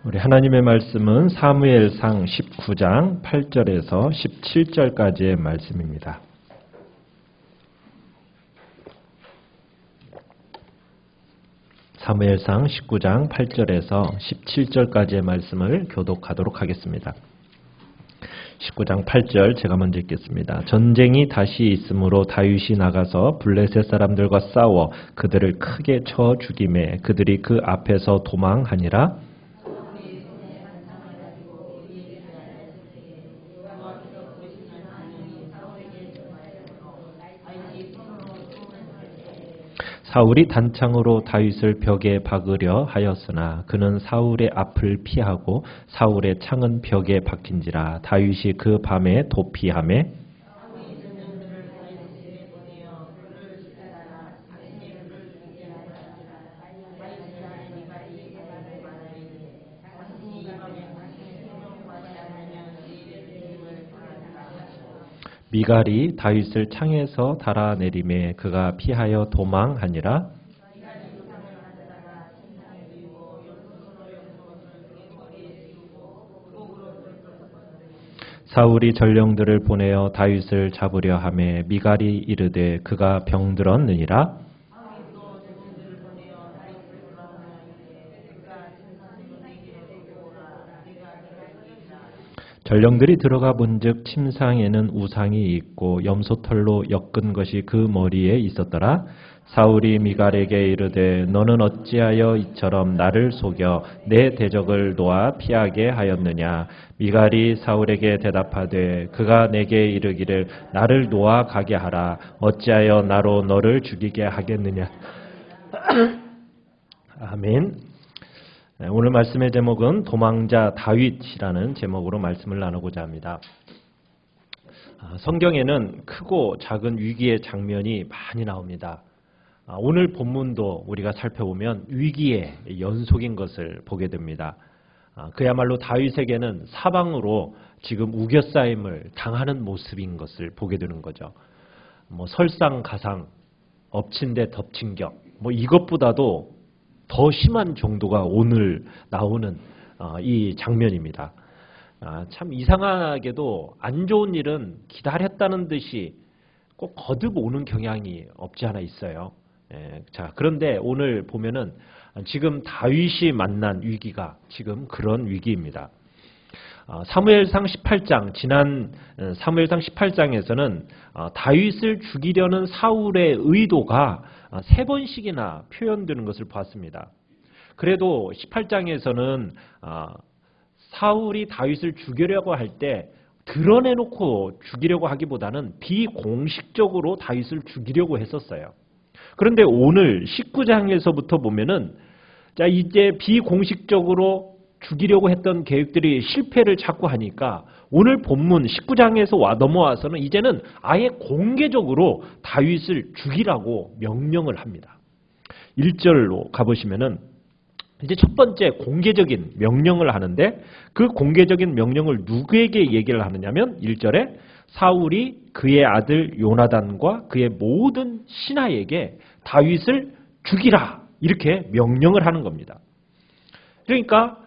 우리 하나님의 말씀은 사무엘상 19장 8절에서 17절까지의 말씀입니다. 사무엘상 19장 8절에서 17절까지의 말씀을 교독하도록 하겠습니다. 19장 8절 제가 먼저 읽겠습니다. 전쟁이 다시 있으므로 다윗이 나가서 블레셋 사람들과 싸워 그들을 크게 쳐 죽이매 그들이 그 앞에서 도망하니라. 사울이 단창으로 다윗을 벽에 박으려 하였으나 그는 사울의 앞을 피하고 사울의 창은 벽에 박힌지라. 다윗이 그 밤에 도피하매 미갈이 다윗을 창에서 달아내리매 그가 피하여 도망하니라. 사울이 전령들을 보내어 다윗을 잡으려 하매 미갈이 이르되 그가 병들었느니라. 전령들이 들어가 본즉 침상에는 우상이 있고 염소털로 엮은 것이 그 머리에 있었더라. 사울이 미갈에게 이르되 너는 어찌하여 이처럼 나를 속여 내 대적을 놓아 피하게 하였느냐. 미갈이 사울에게 대답하되 그가 내게 이르기를 나를 놓아 가게 하라. 어찌하여 나로 너를 죽이게 하겠느냐. 아멘. 오늘 말씀의 제목은 도망자 다윗이라는 제목으로 말씀을 나누고자 합니다. 성경에는 크고 작은 위기의 장면이 많이 나옵니다. 오늘 본문도 우리가 살펴보면 위기의 연속인 것을 보게 됩니다. 그야말로 다윗에게는 사방으로 지금 우겨싸임을 당하는 모습인 것을 보게 되는 거죠. 설상가상, 엎친 데 덮친 격, 이것보다도 더 심한 정도가 오늘 나오는 이 장면입니다. 참 이상하게도 안 좋은 일은 기다렸다는 듯이 꼭 거듭 오는 경향이 없지 않아 있어요. 자, 그런데 오늘 보면은 지금 다윗이 만난 위기가 지금 그런 위기입니다. 사무엘상 18장, 지난 사무엘상 18장에서는 다윗을 죽이려는 사울의 의도가 3번씩이나 표현되는 것을 봤습니다. 그래도 18장에서는 사울이 다윗을 죽이려고 할 때 드러내놓고 죽이려고 하기보다는 비공식적으로 다윗을 죽이려고 했었어요. 그런데 오늘 19장에서부터 보면은 자, 이제 비공식적으로 죽이려고 했던 계획들이 실패를 자꾸 하니까 오늘 본문 19장에서 넘어와서는 이제는 아예 공개적으로 다윗을 죽이라고 명령을 합니다. 1절로 가보시면은 이제 첫 번째 공개적인 명령을 하는데 그 공개적인 명령을 누구에게 얘기를 하느냐면 1절에 사울이 그의 아들 요나단과 그의 모든 신하에게 다윗을 죽이라 이렇게 명령을 하는 겁니다. 그러니까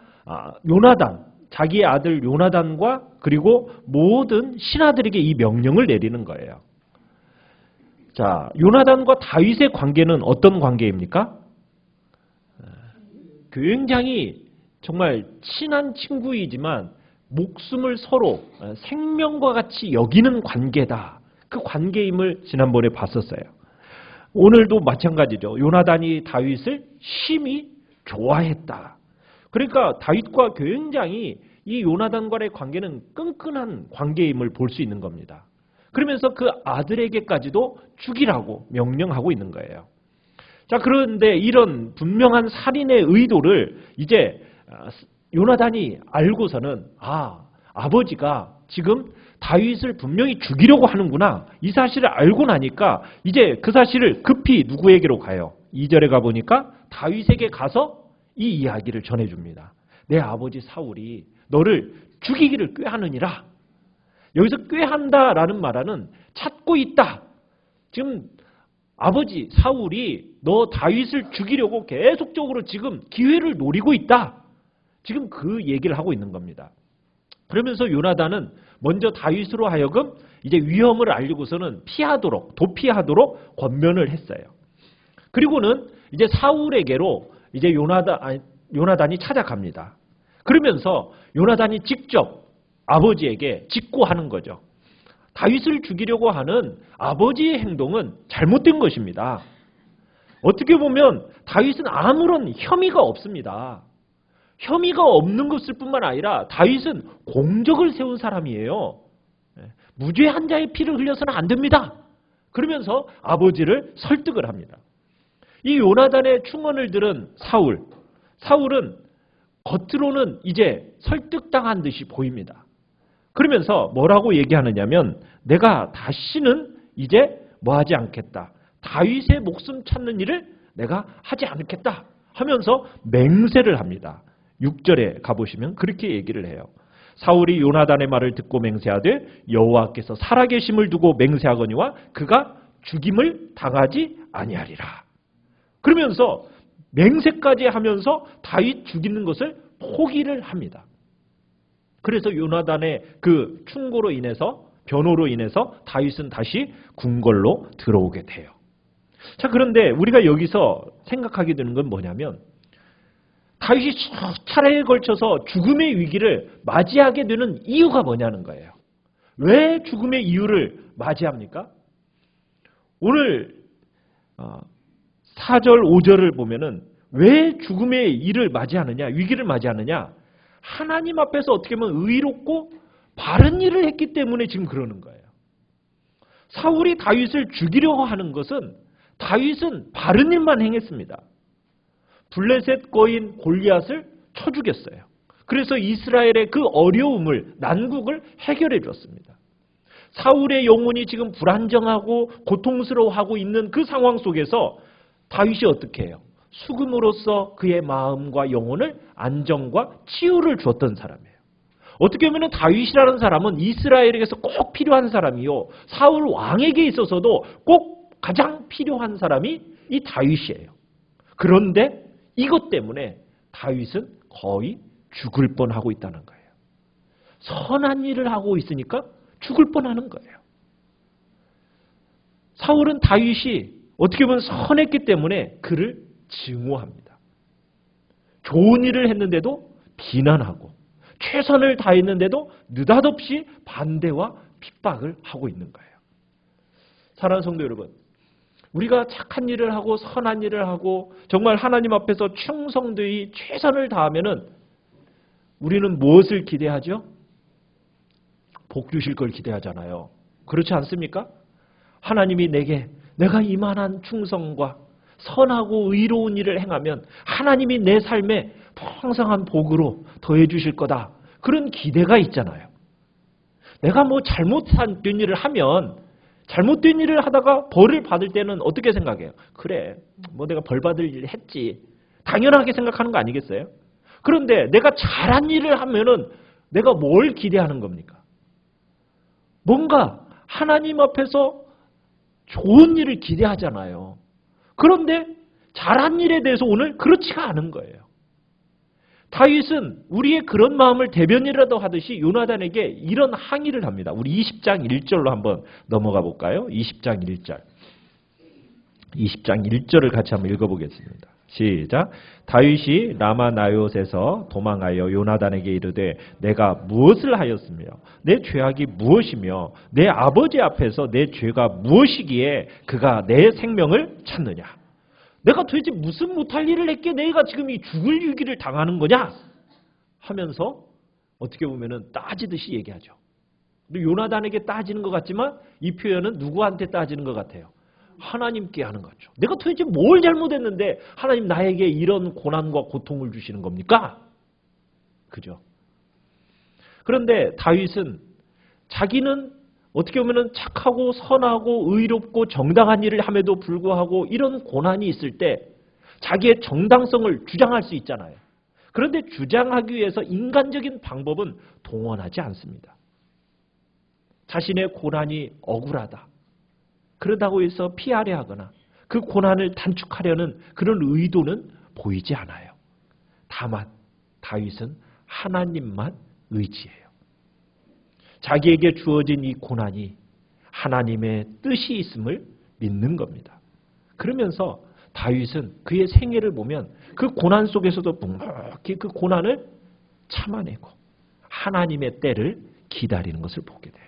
요나단, 자기의 아들 요나단과 그리고 모든 신하들에게 이 명령을 내리는 거예요. 자, 요나단과 다윗의 관계는 어떤 관계입니까? 굉장히 정말 친한 친구이지만 목숨을 서로 생명과 같이 여기는 관계다. 그 관계임을 지난번에 봤었어요. 오늘도 마찬가지죠. 요나단이 다윗을 심히 좋아했다. 그러니까 다윗과 굉장히 이 요나단과의 관계는 끈끈한 관계임을 볼 수 있는 겁니다. 그러면서 그 아들에게까지도 죽이라고 명령하고 있는 거예요. 자, 그런데 이런 분명한 살인의 의도를 이제 요나단이 알고서는 아버지가 지금 다윗을 분명히 죽이려고 하는구나. 이 사실을 알고 나니까 이제 그 사실을 급히 누구에게로 가요? 2절에 가보니까 다윗에게 가서 이 이야기를 전해줍니다. 내 아버지 사울이 너를 죽이기를 꾀하느니라. 여기서 꾀한다라는 말은 찾고 있다. 지금 아버지 사울이 너 다윗을 죽이려고 계속적으로 지금 기회를 노리고 있다. 지금 그 얘기를 하고 있는 겁니다. 그러면서 요나단은 먼저 다윗으로 하여금 이제 위험을 알리고서는 도피하도록 권면을 했어요. 그리고는 이제 사울에게로 이제 요나단이 찾아갑니다. 그러면서 요나단이 직접 아버지에게 직고하는 거죠. 다윗을 죽이려고 하는 아버지의 행동은 잘못된 것입니다. 어떻게 보면 다윗은 아무런 혐의가 없습니다. 혐의가 없는 것일 뿐만 아니라 다윗은 공적을 세운 사람이에요. 무죄한 자의 피를 흘려서는 안 됩니다. 그러면서 아버지를 설득을 합니다. 이 요나단의 충언을 들은 사울은 겉으로는 이제 설득당한 듯이 보입니다. 그러면서 뭐라고 얘기하느냐면 내가 다시는 이제 뭐하지 않겠다. 다윗의 목숨 찾는 일을 내가 하지 않겠다 하면서 맹세를 합니다. 6절에 가보시면 그렇게 얘기를 해요. 사울이 요나단의 말을 듣고 맹세하되 여호와께서 살아계심을 두고 맹세하거니와 그가 죽임을 당하지 아니하리라. 그러면서 맹세까지 하면서 다윗 죽이는 것을 포기를 합니다. 그래서 요나단의 그 충고로 인해서 변호로 인해서 다윗은 다시 궁궐로 들어오게 돼요. 자, 그런데 우리가 여기서 생각하게 되는 건 뭐냐면 다윗이 차례에 걸쳐서 죽음의 위기를 맞이하게 되는 이유가 뭐냐는 거예요. 왜 죽음의 이유를 맞이합니까? 오늘 4절, 5절을 보면은 왜 죽음의 일을 맞이하느냐, 위기를 맞이하느냐? 하나님 앞에서 어떻게 보면 의롭고 바른 일을 했기 때문에 지금 그러는 거예요. 사울이 다윗을 죽이려고 하는 것은 다윗은 바른 일만 행했습니다. 블레셋 거인 골리앗을 쳐 죽였어요. 그래서 이스라엘의 그 어려움을, 난국을 해결해 줬습니다. 사울의 영혼이 지금 불안정하고 고통스러워하고 있는 그 상황 속에서 다윗이 어떻게 해요? 수금으로서 그의 마음과 영혼을 안정과 치유를 주었던 사람이에요. 어떻게 보면 다윗이라는 사람은 이스라엘에게서 꼭 필요한 사람이요. 사울 왕에게 있어서도 꼭 가장 필요한 사람이 이 다윗이에요. 그런데 이것 때문에 다윗은 거의 죽을 뻔하고 있다는 거예요. 선한 일을 하고 있으니까 죽을 뻔하는 거예요. 사울은 다윗이 어떻게 보면 선했기 때문에 그를 증오합니다. 좋은 일을 했는데도 비난하고 최선을 다했는데도 느닷없이 반대와 핍박을 하고 있는 거예요. 사랑하는 성도 여러분, 우리가 착한 일을 하고 선한 일을 하고 정말 하나님 앞에서 충성되이 최선을 다하면은 우리는 무엇을 기대하죠? 복 주실 걸 기대하잖아요. 그렇지 않습니까? 하나님이 내가 이만한 충성과 선하고 의로운 일을 행하면 하나님이 내 삶에 풍성한 복으로 더해 주실 거다. 그런 기대가 있잖아요. 내가 뭐 잘못된 일을 하면 잘못된 일을 하다가 벌을 받을 때는 어떻게 생각해요? 그래, 뭐 내가 벌 받을 일을 했지. 당연하게 생각하는 거 아니겠어요? 그런데 내가 잘한 일을 하면은 내가 뭘 기대하는 겁니까? 뭔가 하나님 앞에서 좋은 일을 기대하잖아요. 그런데 잘한 일에 대해서 오늘 그렇지가 않은 거예요. 다윗은 우리의 그런 마음을 대변이라도 하듯이 요나단에게 이런 항의를 합니다. 우리 20장 1절로 한번 넘어가 볼까요? 20장 1절. 20장 1절을 같이 한번 읽어보겠습니다. 시작. 다윗이 라마나요스에서 도망하여 요나단에게 이르되 내가 무엇을 하였으며 내 죄악이 무엇이며 내 아버지 앞에서 내 죄가 무엇이기에 그가 내 생명을 찾느냐. 내가 도대체 무슨 못할 일을 했기에 내가 지금 이 죽을 위기를 당하는 거냐 하면서 어떻게 보면은 따지듯이 얘기하죠. 근데 요나단에게 따지는 것 같지만 이 표현은 누구한테 따지는 것 같아요? 하나님께 하는 거죠. 내가 도대체 뭘 잘못했는데 하나님 나에게 이런 고난과 고통을 주시는 겁니까? 그죠? 그런데 다윗은 자기는 어떻게 보면 착하고 선하고 의롭고 정당한 일을 함에도 불구하고 이런 고난이 있을 때 자기의 정당성을 주장할 수 있잖아요. 그런데 주장하기 위해서 인간적인 방법은 동원하지 않습니다. 자신의 고난이 억울하다. 그러다고 해서 피하려 하거나 그 고난을 단축하려는 그런 의도는 보이지 않아요. 다만 다윗은 하나님만 의지해요. 자기에게 주어진 이 고난이 하나님의 뜻이 있음을 믿는 겁니다. 그러면서 다윗은 그의 생애를 보면 그 고난 속에서도 묵묵히 그 고난을 참아내고 하나님의 때를 기다리는 것을 보게 돼요.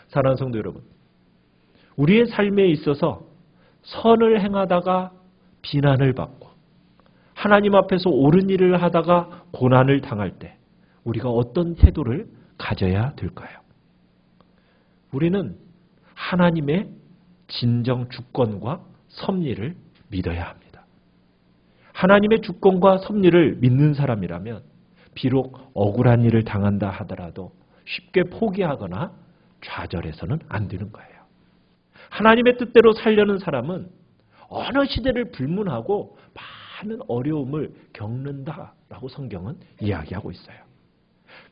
사랑하는 성도 여러분, 우리의 삶에 있어서 선을 행하다가 비난을 받고 하나님 앞에서 옳은 일을 하다가 고난을 당할 때 우리가 어떤 태도를 가져야 될까요? 우리는 하나님의 진정 주권과 섭리를 믿어야 합니다. 하나님의 주권과 섭리를 믿는 사람이라면 비록 억울한 일을 당한다 하더라도 쉽게 포기하거나 좌절해서는 안 되는 거예요. 하나님의 뜻대로 살려는 사람은 어느 시대를 불문하고 많은 어려움을 겪는다라고 성경은 이야기하고 있어요.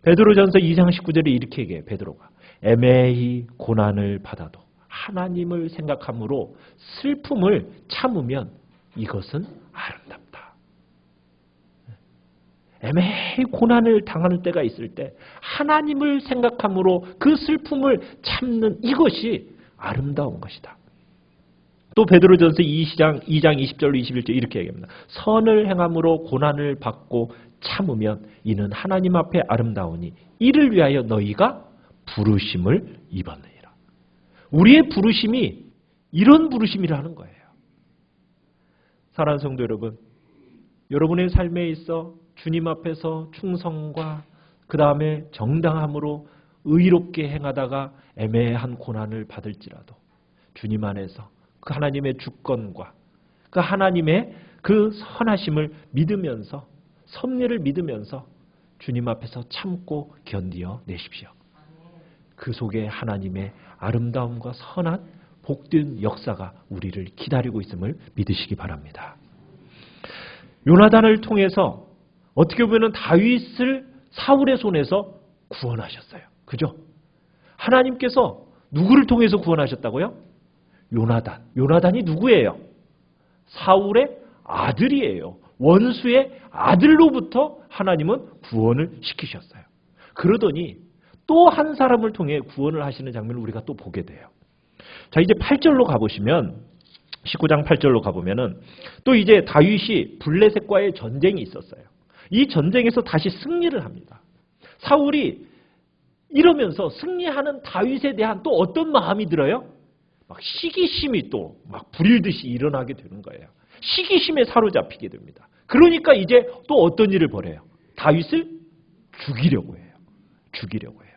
베드로전서 2장 19절에 이렇게 얘기해요. 베드로가 애매히 고난을 받아도 하나님을 생각함으로 슬픔을 참으면 이것은 아름답다. 애매히 고난을 당하는 때가 있을 때 하나님을 생각함으로 그 슬픔을 참는 이것이 아름다운 것이다. 또 베드로전서 2장 20절로 21절 이렇게 얘기합니다. 선을 행함으로 고난을 받고 참으면 이는 하나님 앞에 아름다우니 이를 위하여 너희가 부르심을 입었느니라. 우리의 부르심이 이런 부르심이라는 거예요. 사랑하는 성도 여러분, 여러분의 삶에 있어 주님 앞에서 충성과 그 다음에 정당함으로 의롭게 행하다가 애매한 고난을 받을지라도 주님 안에서 그 하나님의 주권과 그 하나님의 그 선하심을 믿으면서 섭리를 믿으면서 주님 앞에서 참고 견디어 내십시오. 그 속에 하나님의 아름다움과 선한 복된 역사가 우리를 기다리고 있음을 믿으시기 바랍니다. 요나단을 통해서 어떻게 보면 다윗을 사울의 손에서 구원하셨어요. 그죠? 하나님께서 누구를 통해서 구원하셨다고요? 요나단. 요나단이 누구예요? 사울의 아들이에요. 원수의 아들로부터 하나님은 구원을 시키셨어요. 그러더니 또 한 사람을 통해 구원을 하시는 장면을 우리가 또 보게 돼요. 자, 이제 8절로 가보시면 19장 8절로 가보면은 또 이제 다윗이 블레셋과의 전쟁이 있었어요. 이 전쟁에서 다시 승리를 합니다. 사울이 이러면서 승리하는 다윗에 대한 또 어떤 마음이 들어요? 막 시기심이 또 막 불일듯이 일어나게 되는 거예요. 시기심에 사로잡히게 됩니다. 그러니까 이제 또 어떤 일을 벌여요? 다윗을 죽이려고 해요. 죽이려고 해요.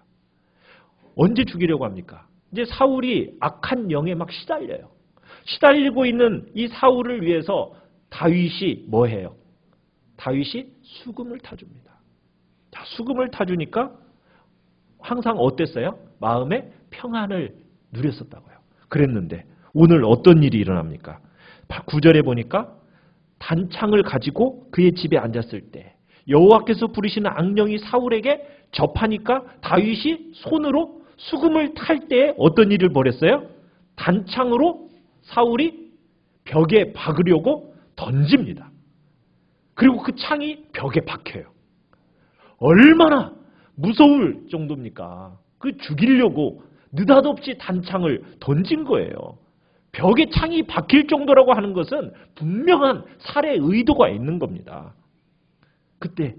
언제 죽이려고 합니까? 이제 사울이 악한 영에 막 시달려요. 시달리고 있는 이 사울을 위해서 다윗이 뭐 해요? 다윗이 수금을 타줍니다. 자, 수금을 타주니까 항상 어땠어요? 마음에 평안을 누렸었다고요. 그랬는데 오늘 어떤 일이 일어납니까? 9절에 보니까 단창을 가지고 그의 집에 앉았을 때 여호와께서 부르시는 악령이 사울에게 접하니까 다윗이 손으로 수금을 탈 때 어떤 일을 벌였어요? 단창으로 사울이 벽에 박으려고 던집니다. 그리고 그 창이 벽에 박혀요. 얼마나 무서울 정도입니까? 그 죽이려고 느닷없이 단창을 던진 거예요. 벽에 창이 박힐 정도라고 하는 것은 분명한 살해 의도가 있는 겁니다. 그때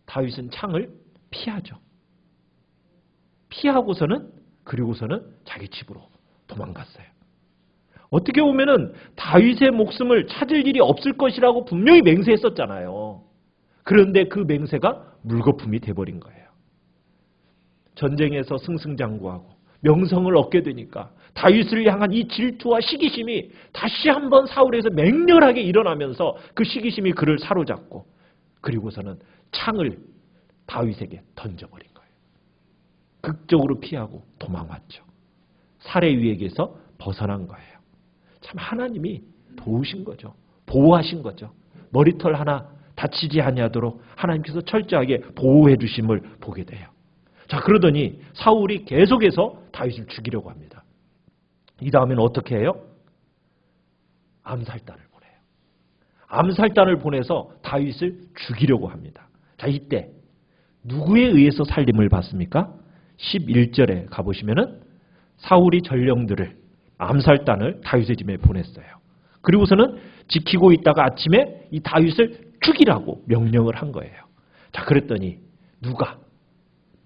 다윗은 창을 피하죠. 피하고서는 그리고서는 자기 집으로 도망갔어요. 어떻게 보면은 다윗의 목숨을 찾을 일이 없을 것이라고 분명히 맹세했었잖아요. 그런데 그 맹세가 물거품이 돼버린 거예요. 전쟁에서 승승장구하고 명성을 얻게 되니까 다윗을 향한 이 질투와 시기심이 다시 한번 사울에서 맹렬하게 일어나면서 그 시기심이 그를 사로잡고 그리고서는 창을 다윗에게 던져버린 거예요. 극적으로 피하고 도망왔죠. 살해 위액에서 벗어난 거예요. 참 하나님이 도우신 거죠. 보호하신 거죠. 머리털 하나 다치지 아니하도록 하나님께서 철저하게 보호해 주심을 보게 돼요. 자, 그러더니 사울이 계속해서 다윗을 죽이려고 합니다. 이 다음에는 어떻게 해요? 암살단을 보내요. 암살단을 보내서 다윗을 죽이려고 합니다. 자, 이때 누구에 의해서 살림을 받습니까? 11절에 가보시면은 사울이 전령들을 암살단을 다윗의 집에 보냈어요. 그리고서는 지키고 있다가 아침에 이 다윗을 죽이라고 명령을 한 거예요. 자, 그랬더니 누가?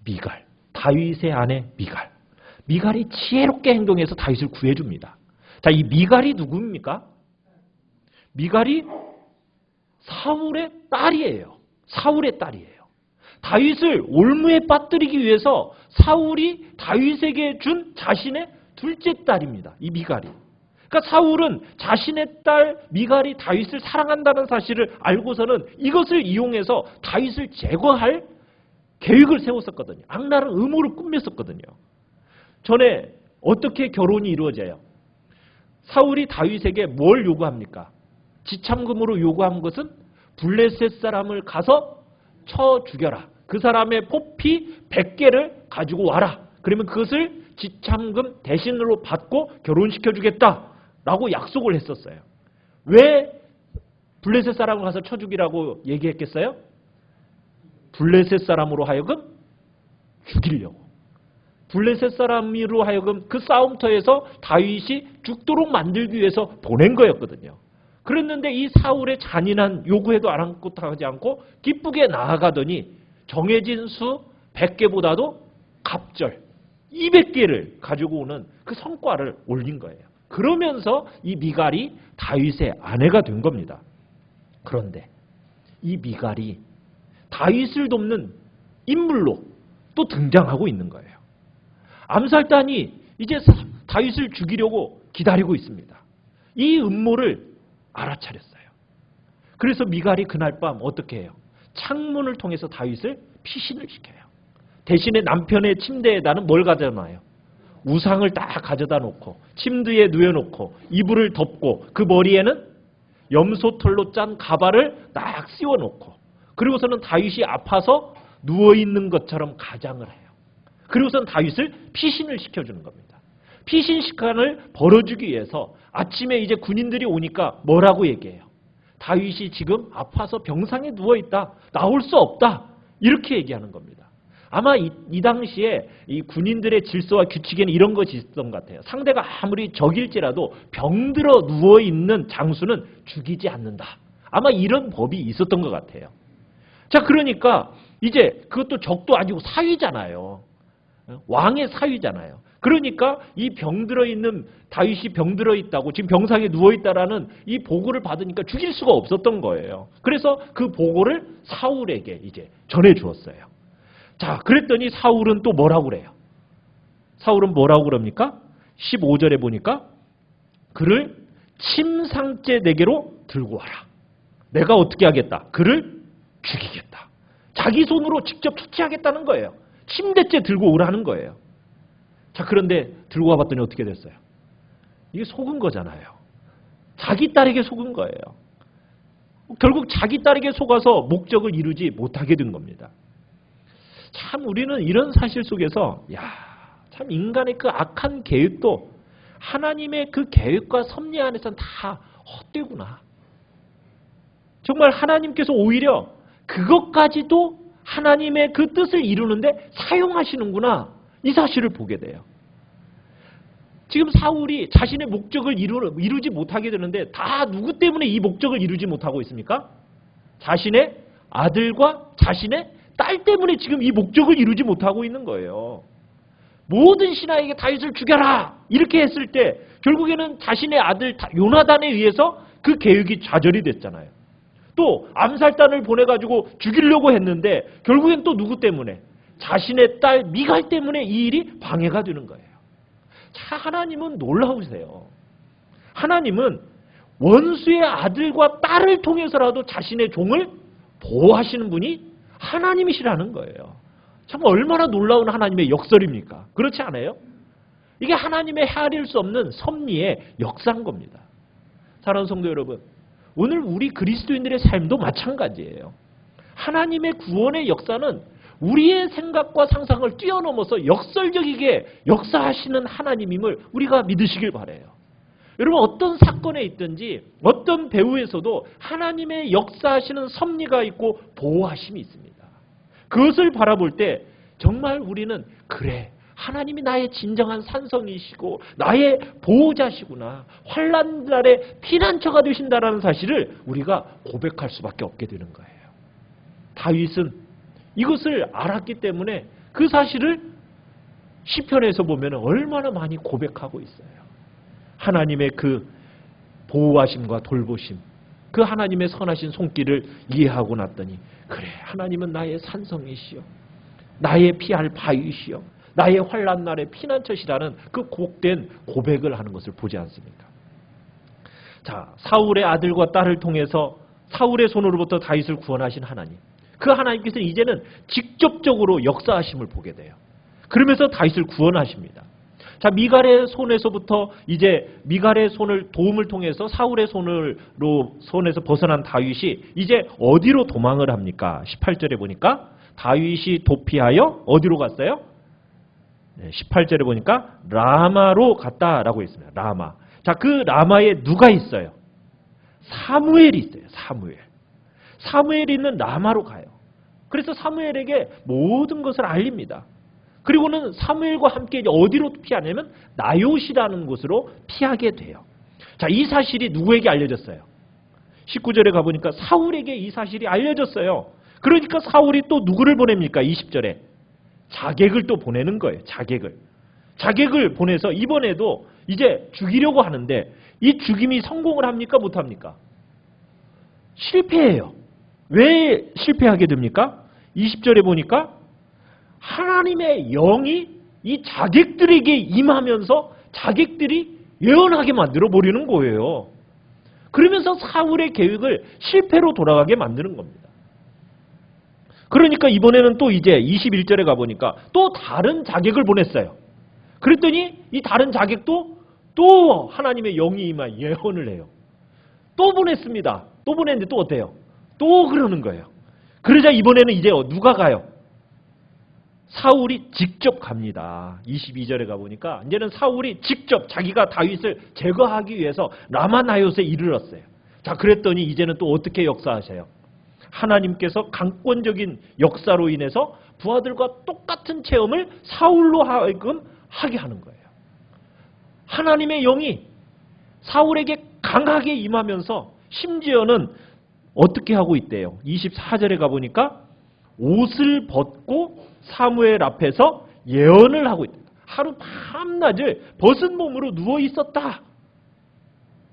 미갈. 다윗의 아내 미갈. 미갈이 지혜롭게 행동해서 다윗을 구해줍니다. 자, 이 미갈이 누구입니까? 미갈이 사울의 딸이에요. 사울의 딸이에요. 다윗을 올무에 빠뜨리기 위해서 사울이 다윗에게 준 자신의 둘째 딸입니다. 이 미갈이. 그러니까 사울은 자신의 딸 미갈이 다윗을 사랑한다는 사실을 알고서는 이것을 이용해서 다윗을 제거할 계획을 세웠었거든요. 악랄한 음모를 꾸몄었거든요. 전에 어떻게 결혼이 이루어져요? 사울이 다윗에게 뭘 요구합니까? 지참금으로 요구한 것은 블레셋 사람을 가서 쳐 죽여라. 그 사람의 포피 100개를 가지고 와라. 그러면 그것을 지참금 대신으로 받고 결혼시켜 주겠다라고 약속을 했었어요. 왜 블레셋 사람을 가서 쳐 죽이라고 얘기했겠어요? 블레셋 사람으로 하여금 죽이려고. 블레셋 사람으로 하여금 그 싸움터에서 다윗이 죽도록 만들기 위해서 보낸 거였거든요. 그랬는데 이 사울의 잔인한 요구에도 아랑곳하지 않고 기쁘게 나아가더니 정해진 수 100개보다도 갑절 200개를 가지고 오는 그 성과를 올린 거예요. 그러면서 이 미갈이 다윗의 아내가 된 겁니다. 그런데 이 미갈이 다윗을 돕는 인물로 또 등장하고 있는 거예요. 암살단이 이제 다윗을 죽이려고 기다리고 있습니다. 이 음모를 알아차렸어요. 그래서 미갈이 그날 밤 어떻게 해요? 창문을 통해서 다윗을 피신을 시켜요. 대신에 남편의 침대에다는 뭘 가져놔요? 우상을 딱 가져다 놓고 침대에 누워놓고 이불을 덮고 그 머리에는 염소털로 짠 가발을 딱 씌워놓고 그리고서는 다윗이 아파서 누워있는 것처럼 가장을 해요. 그리고서는 다윗을 피신을 시켜주는 겁니다. 피신 시간을 벌어주기 위해서 아침에 이제 군인들이 오니까 뭐라고 얘기해요? 다윗이 지금 아파서 병상에 누워있다. 나올 수 없다. 이렇게 얘기하는 겁니다. 아마 이 당시에 이 군인들의 질서와 규칙에는 이런 것이 있었던 것 같아요. 상대가 아무리 적일지라도 병들어 누워있는 장수는 죽이지 않는다. 아마 이런 법이 있었던 것 같아요. 자, 그러니까 이제 그것도 적도 아니고 사위잖아요. 왕의 사위잖아요. 그러니까 이 병들어 있는 다윗이 병들어 있다고 지금 병상에 누워 있다라는 이 보고를 받으니까 죽일 수가 없었던 거예요. 그래서 그 보고를 사울에게 이제 전해 주었어요. 자, 그랬더니 사울은 또 뭐라고 그래요? 사울은 뭐라고 그럽니까? 15절에 보니까 그를 침상째 내게로 들고 와라. 내가 어떻게 하겠다? 그를 죽이겠다. 자기 손으로 직접 처치하겠다는 거예요. 침대째 들고 오라는 거예요. 자, 그런데 들고 와봤더니 어떻게 됐어요? 이게 속은 거잖아요. 자기 딸에게 속은 거예요. 결국 자기 딸에게 속아서 목적을 이루지 못하게 된 겁니다. 참 우리는 이런 사실 속에서 참 인간의 그 악한 계획도 하나님의 그 계획과 섭리 안에서는 다 헛되구나. 정말 하나님께서 오히려 그것까지도 하나님의 그 뜻을 이루는데 사용하시는구나. 이 사실을 보게 돼요. 지금 사울이 자신의 목적을 이루지 못하게 되는데 다 누구 때문에 이 목적을 이루지 못하고 있습니까? 자신의 아들과 자신의 딸 때문에 지금 이 목적을 이루지 못하고 있는 거예요. 모든 신하에게 다윗을 죽여라 이렇게 했을 때 결국에는 자신의 아들 요나단에 의해서 그 계획이 좌절이 됐잖아요. 또 암살단을 보내가지고 죽이려고 했는데 결국엔 또 누구 때문에? 자신의 딸 미갈 때문에 이 일이 방해가 되는 거예요. 자, 하나님은 놀라우세요. 하나님은 원수의 아들과 딸을 통해서라도 자신의 종을 보호하시는 분이 하나님이시라는 거예요. 참 얼마나 놀라운 하나님의 역설입니까? 그렇지 않아요? 이게 하나님의 헤아릴 수 없는 섭리의 역사인 겁니다. 사랑하는 성도 여러분, 오늘 우리 그리스도인들의 삶도 마찬가지예요. 하나님의 구원의 역사는 우리의 생각과 상상을 뛰어넘어서 역설적이게 역사하시는 하나님임을 우리가 믿으시길 바라요. 여러분, 어떤 사건에 있든지 어떤 배후에서도 하나님의 역사하시는 섭리가 있고 보호하심이 있습니다. 그것을 바라볼 때 정말 우리는 그래, 하나님이 나의 진정한 산성이시고 나의 보호자시구나, 환난 날에 피난처가 되신다라는 사실을 우리가 고백할 수밖에 없게 되는 거예요. 다윗은 이것을 알았기 때문에 그 사실을 시편에서 보면 얼마나 많이 고백하고 있어요. 하나님의 그 보호하심과 돌보심, 그 하나님의 선하신 손길을 이해하고 났더니 그래, 하나님은 나의 산성이시여, 나의 피할 바위시여, 나의 환난 날의 피난처시라는 그 복된 고백을 하는 것을 보지 않습니까? 자, 사울의 아들과 딸을 통해서 사울의 손으로부터 다윗을 구원하신 하나님, 그 하나님께서 이제는 직접적으로 역사하심을 보게 돼요. 그러면서 다윗을 구원하십니다. 자, 미갈의 손에서부터 이제 미갈의 손을 도움을 통해서 사울의 손에서 벗어난 다윗이 이제 어디로 도망을 합니까? 18절에 보니까 다윗이 도피하여 어디로 갔어요? 18절에 보니까 라마로 갔다라고 있습니다. 라마. 자, 그 라마에 누가 있어요? 사무엘이 있어요. 사무엘이 있는 라마로 가요. 그래서 사무엘에게 모든 것을 알립니다. 그리고는 사무엘과 함께 어디로 피하냐면 나요시라는 곳으로 피하게 돼요. 자, 이 사실이 누구에게 알려졌어요? 19절에 가보니까 사울에게 이 사실이 알려졌어요. 그러니까 사울이 또 누구를 보냅니까? 20절에. 자객을 또 보내는 거예요. 자객을 보내서 이번에도 이제 죽이려고 하는데 이 죽임이 성공을 합니까? 못합니까? 실패해요. 왜 실패하게 됩니까? 20절에 보니까 하나님의 영이 이 자객들에게 임하면서 자객들이 예언하게 만들어 버리는 거예요. 그러면서 사울의 계획을 실패로 돌아가게 만드는 겁니다. 그러니까 이번에는 또 이제 21절에 가보니까 또 다른 자객을 보냈어요. 그랬더니 이 다른 자객도 또 하나님의 영이 임하 예언을 해요. 또 보냈습니다. 또 보냈는데 또 어때요? 또 그러는 거예요. 그러자 이번에는 이제 누가 가요? 사울이 직접 갑니다. 22절에 가보니까 이제는 사울이 직접 자기가 다윗을 제거하기 위해서 라마나요스에 이르렀어요. 자, 그랬더니 이제는 또 어떻게 역사하셔요? 하나님께서 강권적인 역사로 인해서 부하들과 똑같은 체험을 사울로 하여금 하게 하는 거예요. 하나님의 영이 사울에게 강하게 임하면서 심지어는 어떻게 하고 있대요? 24절에 가보니까 옷을 벗고 사무엘 앞에서 예언을 하고 있다. 하루 밤낮을 벗은 몸으로 누워 있었다.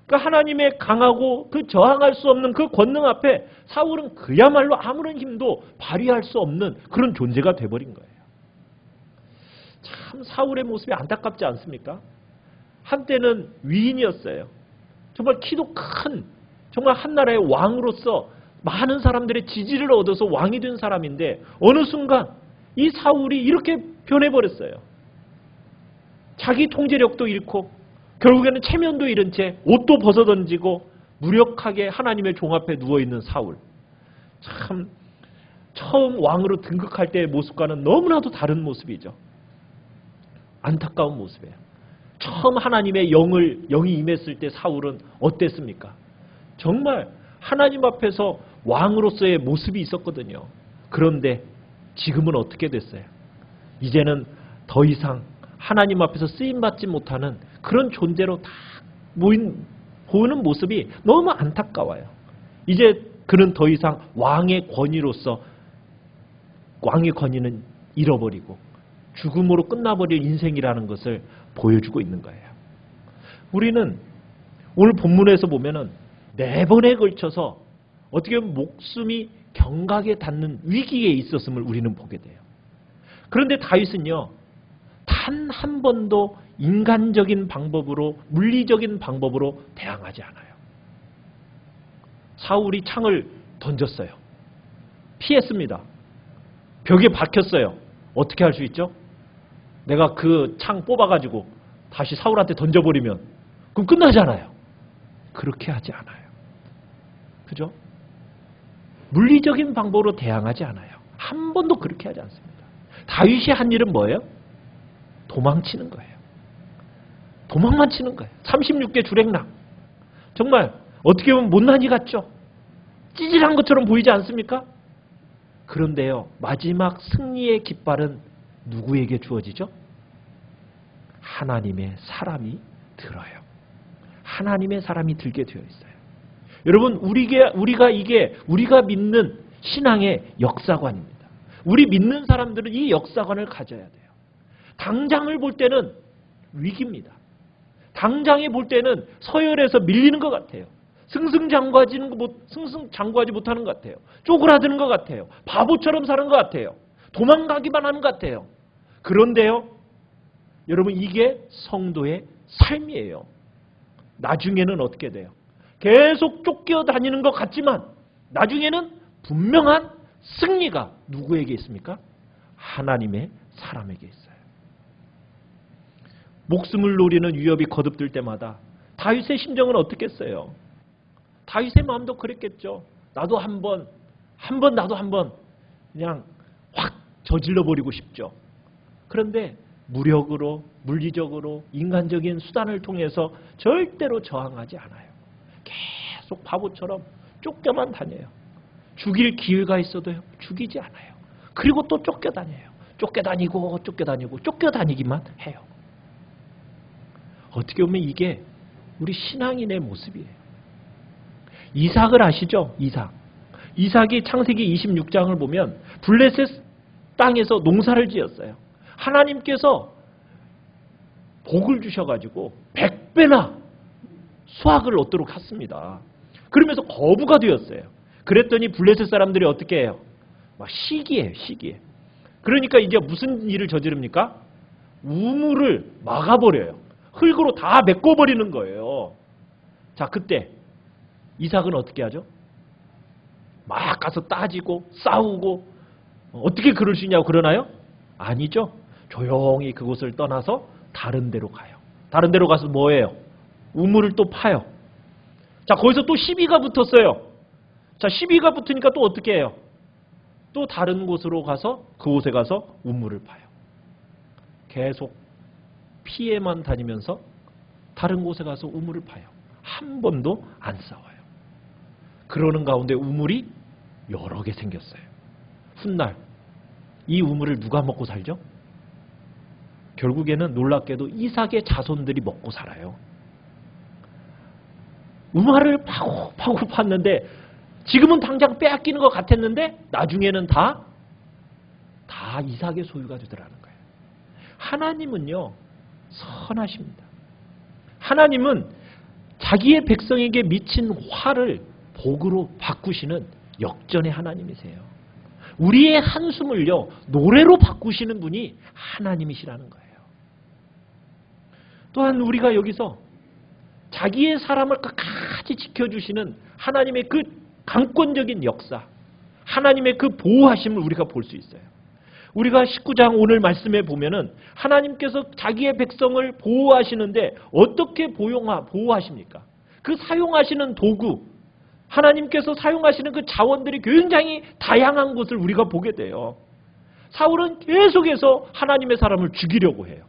그러니까 하나님의 강하고 그 저항할 수 없는 그 권능 앞에 사울은 그야말로 아무런 힘도 발휘할 수 없는 그런 존재가 돼버린 거예요. 참 사울의 모습이 안타깝지 않습니까? 한때는 위인이었어요. 정말 키도 큰, 정말 한나라의 왕으로서 많은 사람들의 지지를 얻어서 왕이 된 사람인데 어느 순간 이 사울이 이렇게 변해버렸어요. 자기 통제력도 잃고 결국에는 체면도 잃은 채 옷도 벗어던지고 무력하게 하나님의 종 앞에 누워있는 사울. 참 처음 왕으로 등극할 때의 모습과는 너무나도 다른 모습이죠. 안타까운 모습이에요. 처음 하나님의 영이 임했을 때 사울은 어땠습니까? 정말 하나님 앞에서 왕으로서의 모습이 있었거든요. 그런데 지금은 어떻게 됐어요? 이제는 더 이상 하나님 앞에서 쓰임받지 못하는 그런 존재로 다 보이는 모습이 너무 안타까워요. 이제 그는 더 이상 왕의 권위로서 왕의 권위는 잃어버리고 죽음으로 끝나버릴 인생이라는 것을 보여주고 있는 거예요. 우리는 오늘 본문에서 보면은 4번에 걸쳐서 어떻게 보면 목숨이 경각에 닿는 위기에 있었음을 우리는 보게 돼요. 그런데 다윗은요, 단 한 번도 인간적인 방법으로, 물리적인 방법으로 대항하지 않아요. 사울이 창을 던졌어요. 피했습니다. 벽에 박혔어요. 어떻게 할 수 있죠? 내가 그 창 뽑아가지고 다시 사울한테 던져버리면 그럼 끝나잖아요. 그렇게 하지 않아요. 그죠? 물리적인 방법으로 대항하지 않아요. 한 번도 그렇게 하지 않습니다. 다윗이 한 일은 뭐예요? 도망치는 거예요. 도망만 치는 거예요. 36개 주랭랑. 정말 어떻게 보면 못난이 같죠? 찌질한 것처럼 보이지 않습니까? 그런데요, 마지막 승리의 깃발은 누구에게 주어지죠? 하나님의 사람이 들어요. 하나님의 사람이 들게 되어 있어요. 여러분, 우리가 믿는 신앙의 역사관입니다. 우리 믿는 사람들은 이 역사관을 가져야 돼요. 당장을 볼 때는 위기입니다. 당장에 볼 때는 서열에서 밀리는 것 같아요. 승승장구하지 못하는 것 같아요. 쪼그라드는 것 같아요. 바보처럼 사는 것 같아요. 도망가기만 하는 것 같아요. 그런데요, 여러분, 이게 성도의 삶이에요. 나중에는 어떻게 돼요? 계속 쫓겨다니는 것 같지만 나중에는 분명한 승리가 누구에게 있습니까? 하나님의 사람에게 있어요. 목숨을 노리는 위협이 거듭들 때마다 다윗의 심정은 어떻겠어요? 다윗의 마음도 그랬겠죠. 나도 한번 그냥 확 저질러 버리고 싶죠. 그런데 무력으로, 물리적으로, 인간적인 수단을 통해서 절대로 저항하지 않아요. 계속 바보처럼 쫓겨만 다녀요. 죽일 기회가 있어도 죽이지 않아요. 그리고 또 쫓겨다녀요. 쫓겨다니기만 해요. 어떻게 보면 이게 우리 신앙인의 모습이에요. 이삭을 아시죠? 이삭이 창세기 26장을 보면 블레셋 땅에서 농사를 지었어요. 하나님께서 복을 주셔가지고 100배나 수확을 얻도록 했습니다. 그러면서 거부가 되었어요. 그랬더니 블레셋 사람들이 어떻게 해요? 막 시기해요. 그러니까 이제 무슨 일을 저지릅니까? 우물을 막아버려요. 흙으로 다 메꿔버리는 거예요. 자, 그때 이삭은 어떻게 하죠? 막 가서 따지고 싸우고 어떻게 그럴 수 있냐고 그러나요? 아니죠. 조용히 그곳을 떠나서 다른 데로 가요. 다른 데로 가서 뭐예요? 우물을 또 파요. 자, 거기서 또 시비가 붙었어요. 자, 시비가 붙으니까 또 어떻게 해요? 또 다른 곳으로 가서 그곳에 가서 우물을 파요. 계속 피해만 다니면서 다른 곳에 가서 우물을 파요. 한 번도 안 싸워요. 그러는 가운데 우물이 여러 개 생겼어요. 훗날 이 우물을 누가 먹고 살죠? 결국에는 놀랍게도 이삭의 자손들이 먹고 살아요. 우물을 파고 팠는데 지금은 당장 빼앗기는 것 같았는데 나중에는 다 이삭의 소유가 되더라는 거예요. 하나님은요, 선하십니다. 하나님은 자기의 백성에게 미친 화를 복으로 바꾸시는 역전의 하나님이세요. 우리의 한숨을요, 노래로 바꾸시는 분이 하나님이시라는 거예요. 또한 우리가 여기서 자기의 사람을 끝까지 지켜주시는 하나님의 그 강권적인 역사, 하나님의 그 보호하심을 우리가 볼 수 있어요. 우리가 19장 오늘 말씀에 보면은 하나님께서 자기의 백성을 보호하시는데 어떻게 보호하십니까? 그 사용하시는 도구, 하나님께서 사용하시는 그 자원들이 굉장히 다양한 것을 우리가 보게 돼요. 사울은 계속해서 하나님의 사람을 죽이려고 해요.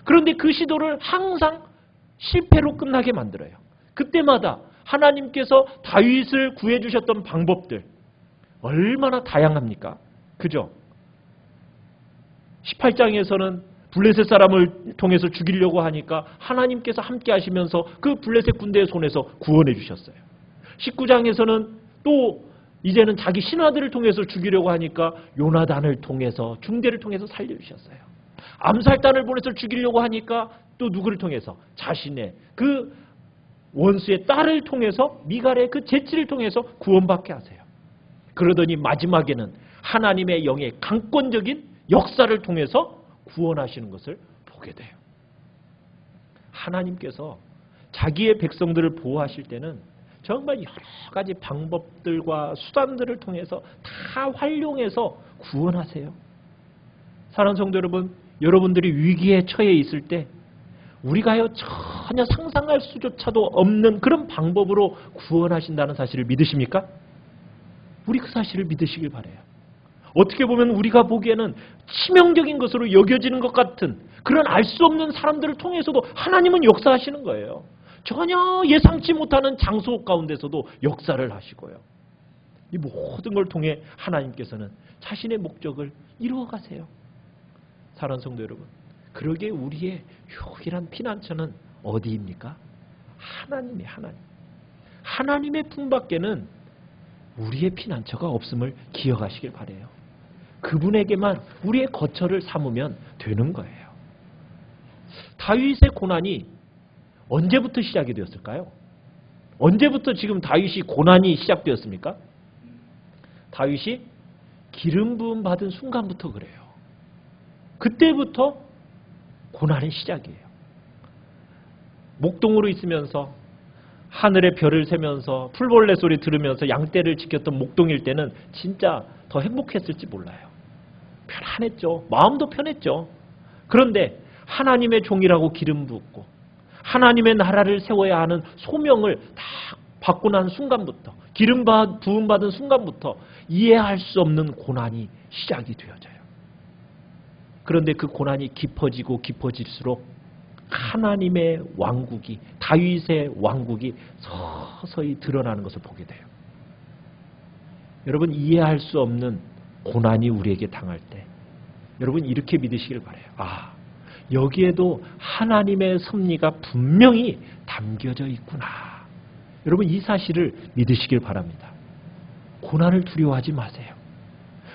그런데 그 시도를 항상 실패로 끝나게 만들어요. 그때마다 하나님께서 다윗을 구해주셨던 방법들 얼마나 다양합니까? 그죠? 18장에서는 블레셋 사람을 통해서 죽이려고 하니까 하나님께서 함께 하시면서 그 블레셋 군대의 손에서 구원해 주셨어요. 19장에서는 또 이제는 자기 신하들을 통해서 죽이려고 하니까 요나단을 통해서, 중대를 통해서 살려주셨어요. 암살단을 보내서 죽이려고 하니까 또 누구를 통해서? 자신의 그 원수의 딸을 통해서, 미갈의 그 제치를 통해서 구원받게 하세요. 그러더니 마지막에는 하나님의 영의 강권적인 역사를 통해서 구원하시는 것을 보게 돼요. 하나님께서 자기의 백성들을 보호하실 때는 정말 여러 가지 방법들과 수단들을 통해서 다 활용해서 구원하세요. 사랑하는 성도 여러분, 여러분들이 위기에 처해 있을 때 우리가요 전혀 상상할 수조차도 없는 그런 방법으로 구원하신다는 사실을 믿으십니까? 우리 그 사실을 믿으시길 바라요. 어떻게 보면 우리가 보기에는 치명적인 것으로 여겨지는 것 같은 그런 알 수 없는 사람들을 통해서도 하나님은 역사하시는 거예요. 전혀 예상치 못하는 장소 가운데서도 역사를 하시고요. 이 모든 걸 통해 하나님께서는 자신의 목적을 이루어가세요. 사랑하는 성도 여러분, 그러기에 우리의 유일한 피난처는 어디입니까? 하나님의 하나님. 하나님의 품밖에는 우리의 피난처가 없음을 기억하시길 바라요. 그분에게만 우리의 거처를 삼으면 되는 거예요. 다윗의 고난이 언제부터 시작이 되었을까요? 언제부터 지금 다윗이 고난이 시작되었습니까? 다윗이 기름 부음 받은 순간부터 그래요. 그때부터 고난의 시작이에요. 목동으로 있으면서 하늘의 별을 세면서 풀벌레 소리 들으면서 양떼를 지켰던 목동일 때는 진짜 더 행복했을지 몰라요. 편안했죠. 마음도 편했죠. 그런데 하나님의 종이라고 기름 붓고 하나님의 나라를 세워야 하는 소명을 다 받고 난 순간부터, 기름 부음 받은 순간부터 이해할 수 없는 고난이 시작이 되어져요. 그런데 그 고난이 깊어지고 깊어질수록 하나님의 왕국이, 다윗의 왕국이 서서히 드러나는 것을 보게 돼요. 여러분, 이해할 수 없는 고난이 우리에게 당할 때 여러분 이렇게 믿으시길 바라요. 아, 여기에도 하나님의 섭리가 분명히 담겨져 있구나. 여러분, 이 사실을 믿으시길 바랍니다. 고난을 두려워하지 마세요.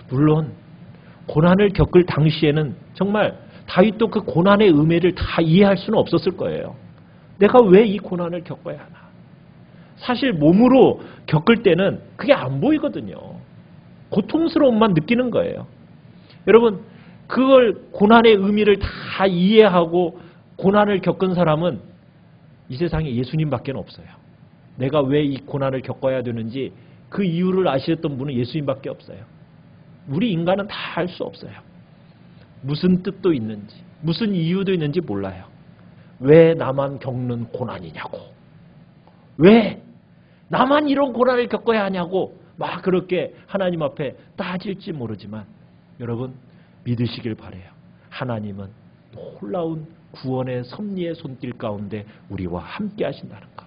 물론 고난을 겪을 당시에는 정말 다윗도 그 고난의 의미를 다 이해할 수는 없었을 거예요. 내가 왜 이 고난을 겪어야 하나. 사실 몸으로 겪을 때는 그게 안 보이거든요. 고통스러움만 느끼는 거예요. 여러분, 그걸 고난의 의미를 다 이해하고 고난을 겪은 사람은 이 세상에 예수님밖에 없어요. 내가 왜 이 고난을 겪어야 되는지 그 이유를 아시던 분은 예수님밖에 없어요. 우리 인간은 다 알 수 없어요. 무슨 뜻도 있는지, 무슨 이유도 있는지 몰라요. 왜 나만 겪는 고난이냐고, 왜 나만 이런 고난을 겪어야 하냐고 막 그렇게 하나님 앞에 따질지 모르지만 여러분 믿으시길 바라요. 하나님은 놀라운 구원의 섭리의 손길 가운데 우리와 함께 하신다는 것.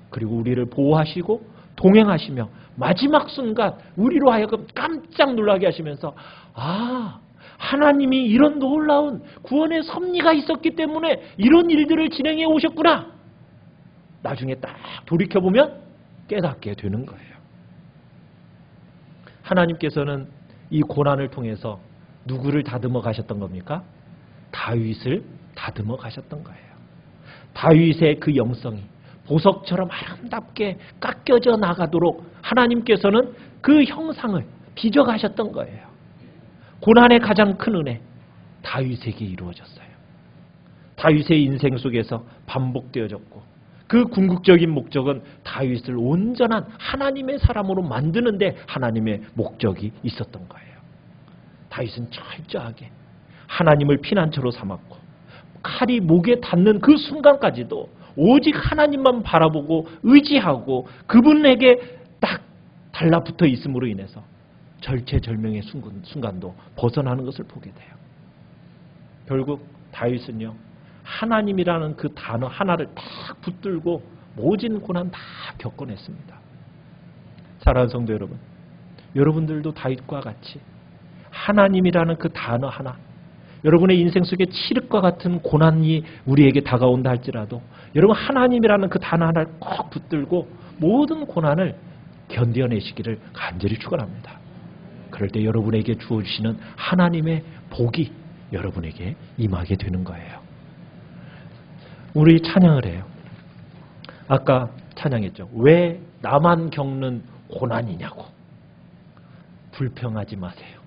그리고 우리를 보호하시고 동행하시며 마지막 순간 우리로 하여금 깜짝 놀라게 하시면서 아, 하나님이 이런 놀라운 구원의 섭리가 있었기 때문에 이런 일들을 진행해 오셨구나. 나중에 딱 돌이켜보면 깨닫게 되는 거예요. 하나님께서는 이 고난을 통해서 누구를 다듬어 가셨던 겁니까? 다윗을 다듬어 가셨던 거예요. 다윗의 그 영성이 보석처럼 아름답게 깎여져 나가도록 하나님께서는 그 형상을 빚어가셨던 거예요. 고난의 가장 큰 은혜, 다윗에게 이루어졌어요. 다윗의 인생 속에서 반복되어졌고 그 궁극적인 목적은 다윗을 온전한 하나님의 사람으로 만드는데 하나님의 목적이 있었던 거예요. 다윗은 철저하게 하나님을 피난처로 삼았고 칼이 목에 닿는 그 순간까지도 오직 하나님만 바라보고 의지하고 그분에게 딱 달라붙어 있음으로 인해서 절체절명의 순간도 벗어나는 것을 보게 돼요. 결국 다윗은요, 하나님이라는 그 단어 하나를 딱 붙들고 모진 고난 다 겪어냈습니다. 사랑하는 성도 여러분, 여러분들도 다윗과 같이 하나님이라는 그 단어 하나, 여러분의 인생 속에 칠흑과 같은 고난이 우리에게 다가온다 할지라도 여러분 하나님이라는 그 단어 하나를 꼭 붙들고 모든 고난을 견뎌내시기를 간절히 축원합니다. 그럴 때 여러분에게 주어주시는 하나님의 복이 여러분에게 임하게 되는 거예요. 우리 찬양을 해요. 아까 찬양했죠. 왜 나만 겪는 고난이냐고. 불평하지 마세요.